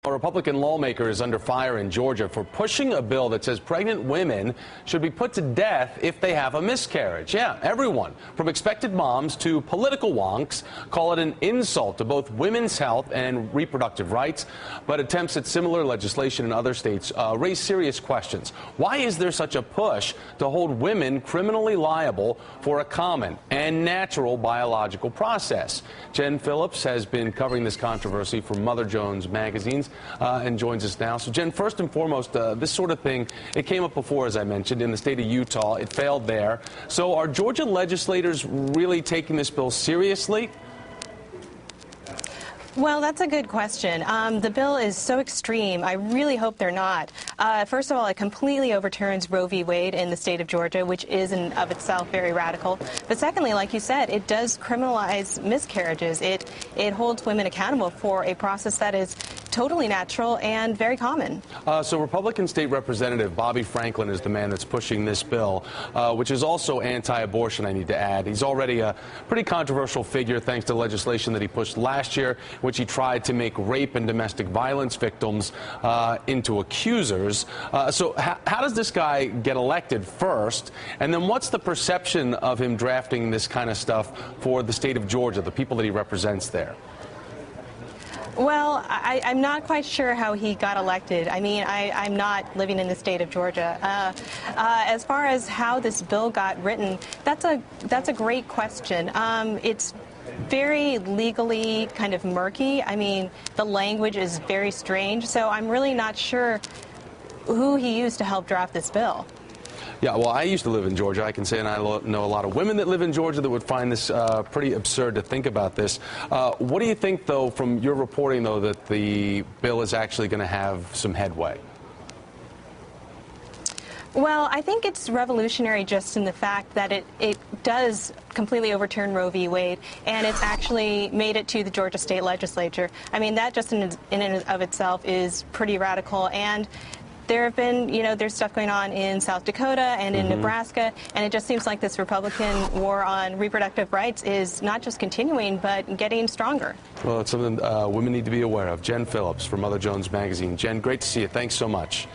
A Republican lawmaker is under fire in Georgia for pushing a bill that says pregnant women should be put to death if they have a miscarriage. Yeah, everyone, from expected moms to political wonks, call it an insult to both women's health and reproductive rights. But attempts at similar legislation in other states raise serious questions. Why is there such a push to hold women criminally liable for a common and natural biological process? Jen Phillips has been covering this controversy for Mother Jones magazines. And joins us now. So, Jen, first and foremost, this sort of thing, it came up before, as I mentioned, in the state of Utah. It failed there. So are Georgia legislators really taking this bill seriously? Well, that's a good question. The bill is so extreme. I really hope they're not. First of all, it completely overturns Roe v. Wade in the state of Georgia, which is in of itself very radical. But secondly, like you said, it does criminalize miscarriages. It holds women accountable for a process that is totally natural and very common. So Republican State Representative Bobby Franklin is the man that's pushing this bill, which is also anti-abortion, I need to add. He's already a pretty controversial figure thanks to legislation that he pushed last year, which he tried to make rape and domestic violence victims into accusers. So how does this guy get elected first? And then what's the perception of him drafting this kind of stuff for the state of Georgia, the people that he represents there? Well, I'm not quite sure how he got elected. I mean, I'm not living in the state of Georgia. As far as how this bill got written, that's a great question. It's very legally kind of murky. I mean, the language is very strange, so I'm really not sure who he used to help draft this bill. Yeah, well, I used to live in Georgia, I can say, and I know a lot of women that live in Georgia that would find this pretty absurd to think about this. What do you think, though, from your reporting, though, that the bill is actually going to have some headway? Well, I think it's revolutionary just in the fact that it does completely overturn Roe v. Wade, and it's actually made it to the Georgia state legislature. I mean, that just in and of itself is pretty radical. And there have been, there's stuff going on in South Dakota and in Nebraska, and it just seems like this Republican war on reproductive rights is not just continuing, but getting stronger. Well, it's something women need to be aware of. Jen Phillips from Mother Jones magazine. Jen, great to see you. Thanks so much.